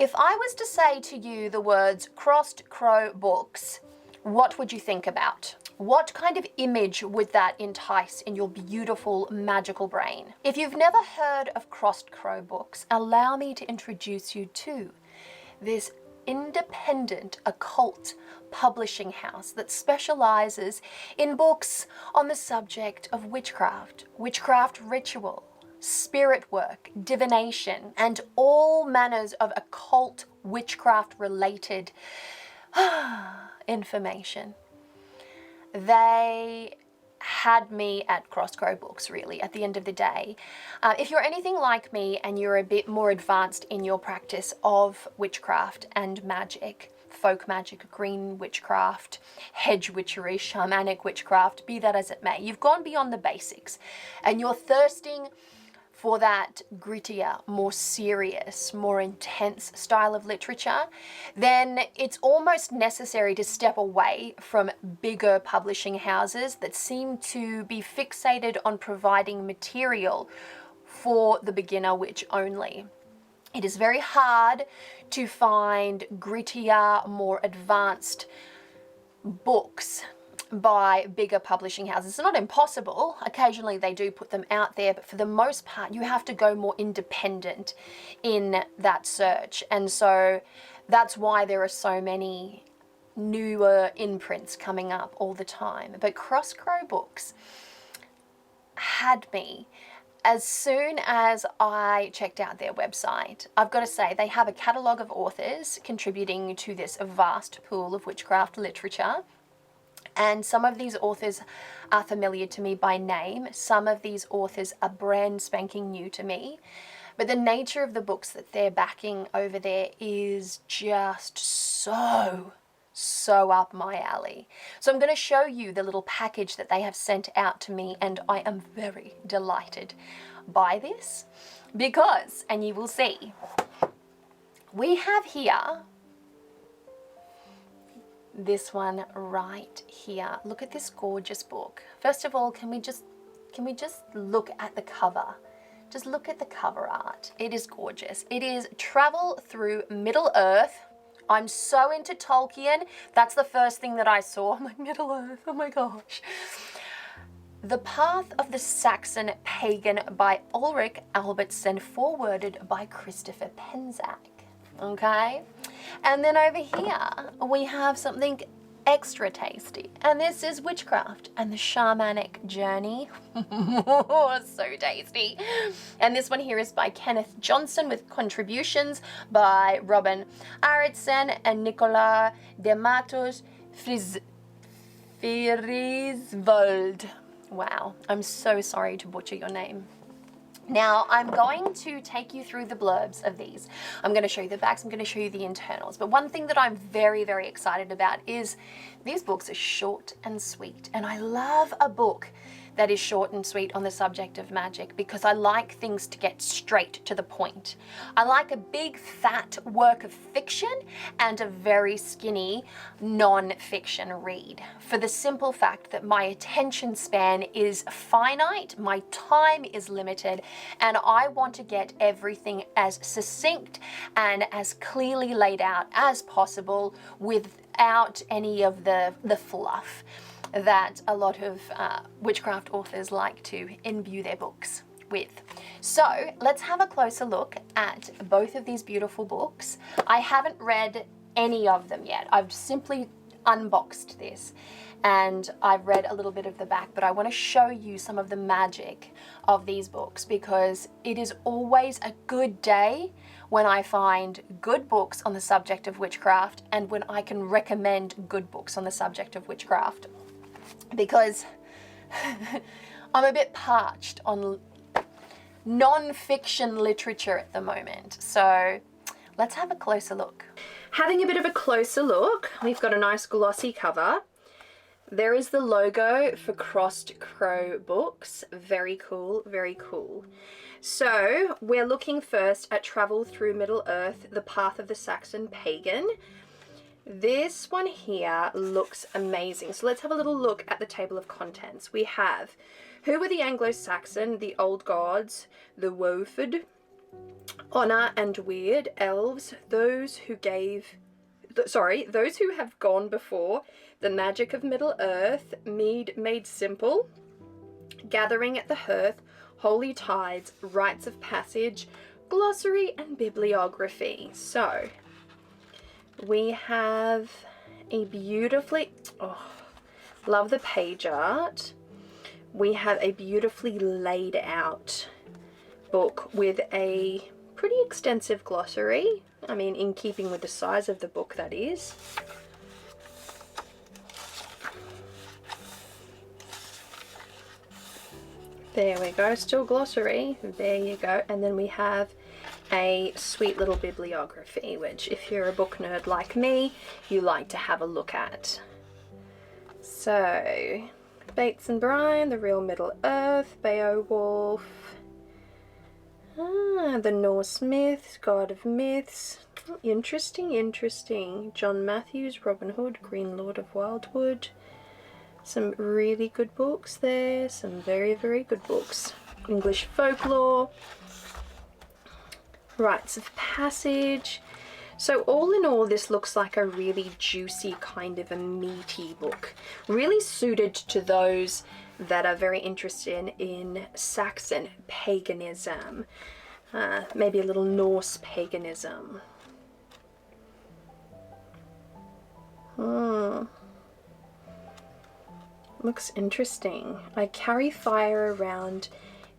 If I was to say to you the words Crossed Crow Books, what would you think about? What kind of image would that entice in your beautiful, magical brain? If you've never heard of Crossed Crow Books, allow me to introduce you to this independent occult publishing house that specializes in books on the subject of witchcraft, witchcraft ritual, spirit work, divination, and all manners of occult witchcraft related information. They had me at Crossed Crow Books, really, at the end of the day. If you're anything like me and you're a bit more advanced in your practice of witchcraft and magic, folk magic, green witchcraft, hedge witchery, shamanic witchcraft, be that as it may, you've gone beyond the basics and you're thirsting for that grittier, more serious, more intense style of literature, then it's almost necessary to step away from bigger publishing houses that seem to be fixated on providing material for the beginner witch only. It is very hard to find grittier, more advanced books by bigger publishing houses. It's not impossible. Occasionally they do put them out there, but for the most part, you have to go more independent in that search. And so that's why there are so many newer imprints coming up all the time. But Crossed Crow Books had me. As soon as I checked out their website, I've got to say they have a catalogue of authors contributing to this vast pool of witchcraft literature. And some of these authors are familiar to me by name. Some of these authors are brand spanking new to me. But the nature of the books that they're backing over there is just so up my alley. So I'm going to show you the little package that they have sent out to me, and I am very delighted by this because, and you will see, we have here this one right here. Look at this gorgeous book. First of all, can we just look at the cover? Just look at the cover art. It is gorgeous. It is Travel Through Middle Earth. I'm so into Tolkien. That's the first thing that I saw. I'm like, Middle Earth, oh my gosh. The Path of the Saxon Pagan by Ulrich Albertson, forwarded by Christopher Penczak. Okay, and then over here we have something extra tasty, and this is Witchcraft and the Shamanic Journey. So tasty. And this one here is by Kenneth Johnson with contributions by Robin Aritsen and Nicolas de Matos Frisvold. Wow, I'm so sorry to butcher your name. Now, I'm going to take you through the blurbs of these. I'm going to show you the backs, I'm going to show you the internals. But one thing that I'm very, very excited about is these books are short and sweet. And I love a book that is short and sweet on the subject of magic because I like things to get straight to the point. I like a big, fat work of fiction and a very skinny non-fiction read, for the simple fact that my attention span is finite, my time is limited, and I want to get everything as succinct and as clearly laid out as possible without any of the fluff that a lot of witchcraft authors like to imbue their books with. So let's have a closer look at both of these beautiful books. I haven't read any of them yet. I've simply unboxed this and I've read a little bit of the back, but I want to show you some of the magic of these books because it is always a good day when I find good books on the subject of witchcraft and when I can recommend good books on the subject of witchcraft. Because I'm a bit parched on non-fiction literature at the moment. So let's have a closer look. Having a bit of a closer look, we've got a nice glossy cover. There is the logo for Crossed Crow Books. Very cool, very cool. So we're looking first at Travel Through Middle Earth, The Path of the Saxon Pagan. This one here looks amazing. So let's have a little look at the table of contents. We have, who were the Anglo-Saxon, the old gods, the Woeford, Honor and weird, elves, those who have gone before, the magic of Middle-earth, mead made simple, gathering at the hearth, holy tides, rites of passage, glossary and bibliography. So we have a beautifully, love the page art. We have a beautifully laid out book with a pretty extensive glossary. I mean, in keeping with the size of the book, that is. There we go, still glossary. There you go. And then we have a sweet little bibliography, which if you're a book nerd like me, you like to have a look at. So, Bates and Bryan, The Real Middle-earth, Beowulf, the Norse myths, God of Myths. Interesting, interesting. John Matthews, Robin Hood, Green Lord of Wildwood. Some really good books there. Some very, very good books. English folklore. Rites of passage. So all in all, this looks like a really juicy, kind of a meaty book. Really suited to those that are very interested in Saxon paganism. Maybe a little Norse paganism. Looks interesting. I carry fire around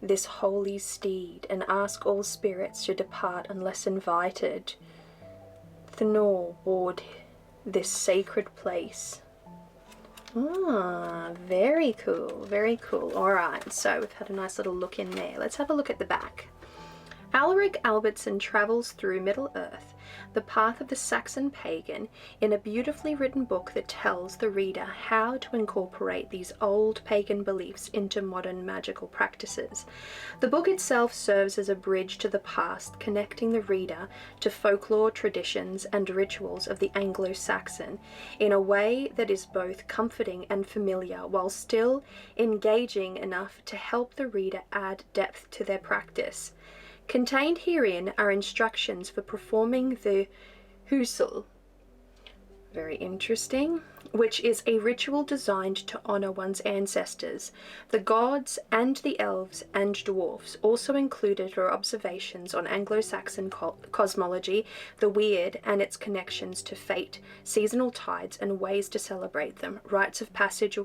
this holy steed and ask all spirits to depart unless invited. Thnor ward this sacred place. Very cool, very cool. Alright, so we've had a nice little look in there. Let's have a look at the back. Alaric Albertson travels through Middle-earth, the path of the Saxon pagan, in a beautifully written book that tells the reader how to incorporate these old pagan beliefs into modern magical practices. The book itself serves as a bridge to the past, connecting the reader to folklore, traditions, and rituals of the Anglo-Saxon in a way that is both comforting and familiar, while still engaging enough to help the reader add depth to their practice. Contained herein are instructions for performing the Husel, very interesting, which is a ritual designed to honor one's ancestors. The gods and the elves and dwarfs. Also included are observations on Anglo-Saxon cosmology, the weird and its connections to fate, seasonal tides and ways to celebrate them, rites of passage,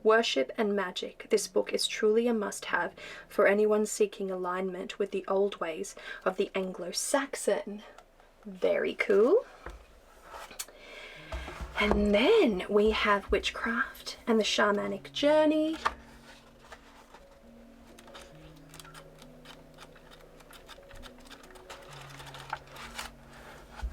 worship and magic. This book is truly a must-have for anyone seeking alignment with the old ways of the Anglo-Saxon. Very cool. And then we have Witchcraft and the Shamanic Journey.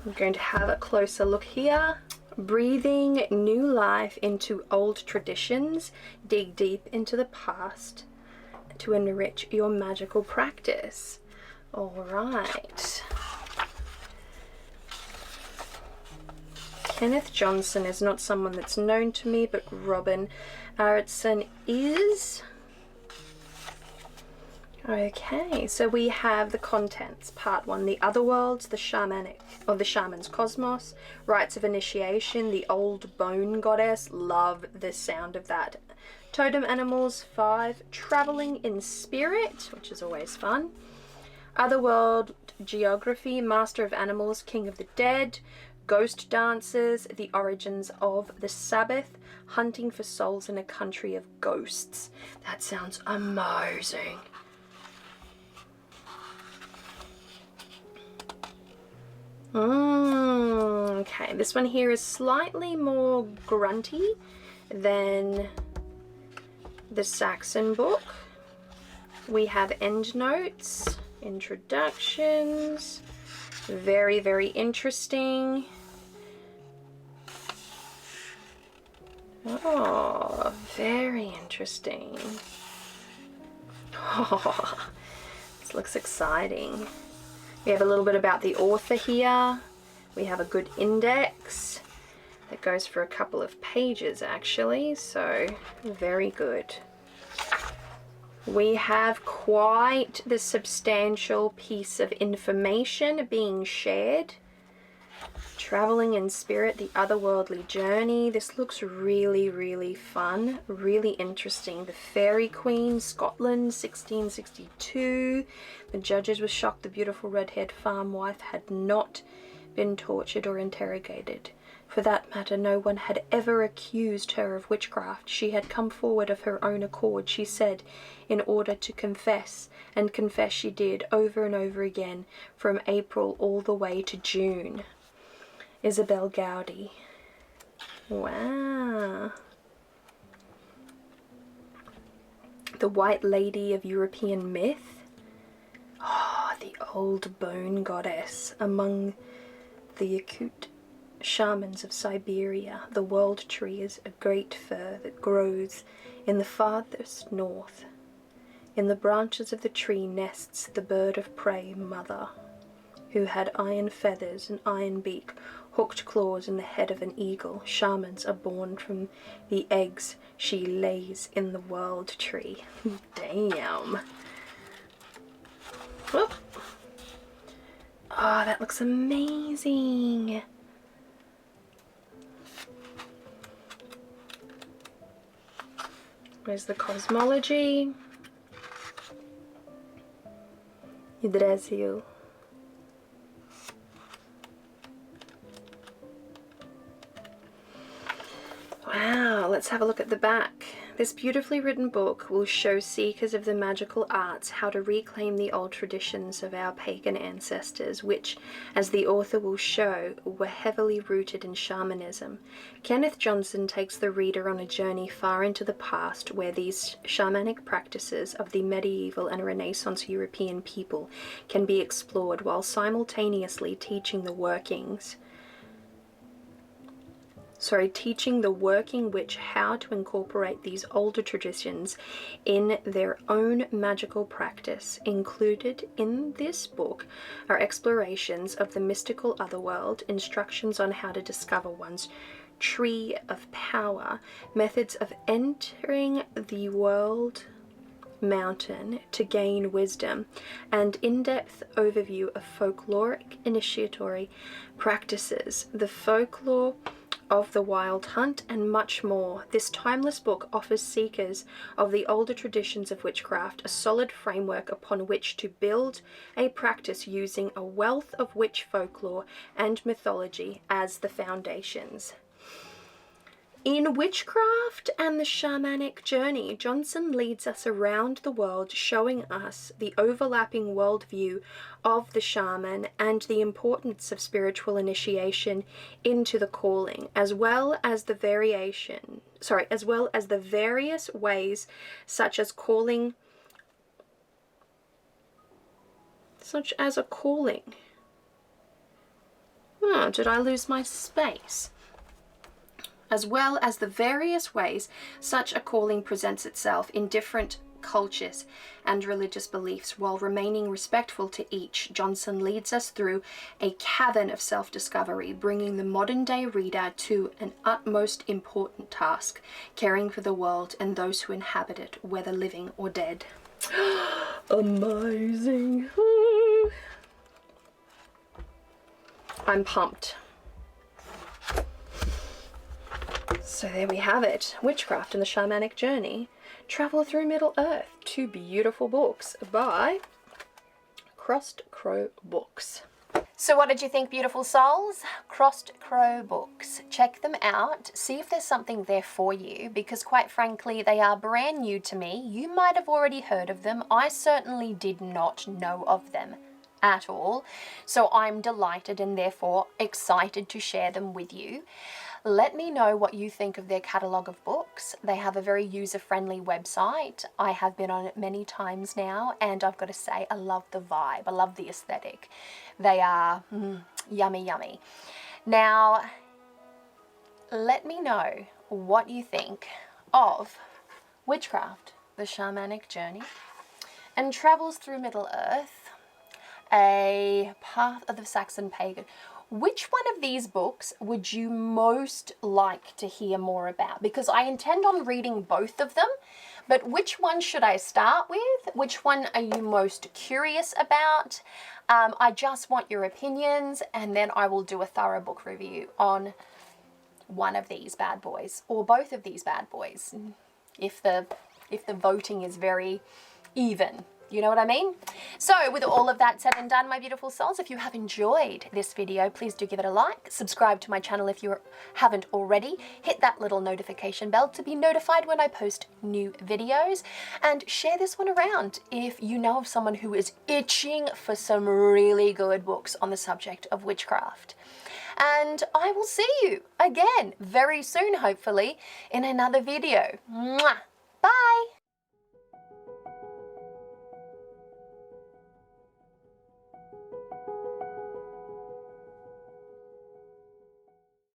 I'm going to have a closer look here. Breathing new life into old traditions, dig deep into the past to enrich your magical practice. All right. Kenneth Johnson is not someone that's known to me, but Robin Arretson is. Okay, so we have the contents. Part 1, the other worlds, the shamanic, or the shaman's cosmos, rites of initiation, the old bone goddess, love the sound of that. Totem animals, 5, traveling in spirit, which is always fun. Otherworld geography, master of animals, king of the dead. Ghost dances, the origins of the Sabbath, hunting for souls in a country of ghosts. That sounds amazing. Okay, this one here is slightly more grunty than the Saxon book. We have endnotes, introductions, very, very interesting. Oh, very interesting. Oh, this looks exciting. We have a little bit about the author here. We have a good index that goes for a couple of pages actually, so very good. We have quite the substantial piece of information being shared. Traveling in spirit, the otherworldly journey. This looks really, really fun, really interesting. The Fairy Queen, Scotland, 1662. The judges were shocked the beautiful red-haired farm wife had not been tortured or interrogated. For that matter, no one had ever accused her of witchcraft. She had come forward of her own accord, she said, in order to confess, and confess she did, over and over again, from April all the way to June. Isabel Gowdy. Wow. The White Lady of European myth. Oh, the old bone goddess among the Occult shamans of Siberia. The world tree is a great fir that grows in the farthest north. In the branches of the tree nests the bird of prey mother, who had iron feathers, an iron beak, hooked claws, and the head of an eagle. Shamans are born from the eggs she lays in the world tree. Damn. Whoop. Oh, that looks amazing. Where's the cosmology? Yggdrasil. Wow, let's have a look at the back. This beautifully written book will show seekers of the magical arts how to reclaim the old traditions of our pagan ancestors, which, as the author will show, were heavily rooted in shamanism. Kenneth Johnson takes the reader on a journey far into the past where these shamanic practices of the medieval and Renaissance European people can be explored while simultaneously teaching the working witch how to incorporate these older traditions in their own magical practice. Included in this book are explorations of the mystical otherworld, instructions on how to discover one's tree of power, methods of entering the world mountain to gain wisdom, and in-depth overview of folkloric initiatory practices, the folklore of the wild hunt, and much more. This timeless book offers seekers of the older traditions of witchcraft a solid framework upon which to build a practice using a wealth of witch folklore and mythology as the foundations. In Witchcraft and the Shamanic Journey, Johnson leads us around the world, showing us the overlapping worldview of the shaman and the importance of spiritual initiation into the calling, as well as the various ways such as a calling. Did I lose my space? As well as the various ways such a calling presents itself in different cultures and religious beliefs. While remaining respectful to each, Johnson leads us through a cavern of self-discovery, bringing the modern-day reader to an utmost important task, caring for the world and those who inhabit it, whether living or dead. Amazing. I'm pumped. So there we have it, Witchcraft and the Shamanic Journey, Travel Through Middle-earth, 2 beautiful books by Crossed Crow Books. So what did you think, beautiful souls? Crossed Crow Books. Check them out, see if there's something there for you, because quite frankly, they are brand new to me. You might have already heard of them. I certainly did not know of them at all. So I'm delighted and therefore excited to share them with you. Let me know what you think of their catalogue of books. They have a very user-friendly website. I have been on it many times now, and I've got to say, I love the vibe. I love the aesthetic. They are yummy, yummy. Now, let me know what you think of Witchcraft, the Shamanic Journey, and Travels Through Middle-earth, a Path of the Saxon Pagan. which one of these books would you most like to hear more about? Because I intend on reading both of them, but which one should I start with? Which one are you most curious about? I just want your opinions, and then I will do a thorough book review on one of these bad boys, or both of these bad boys, if the voting is very even. You know what I mean? So with all of that said and done, my beautiful souls, if you have enjoyed this video, please do give it a like, subscribe to my channel if you haven't already, hit that little notification bell to be notified when I post new videos, and share this one around if you know of someone who is itching for some really good books on the subject of witchcraft. And I will see you again very soon, hopefully, in another video. Mwah! Bye!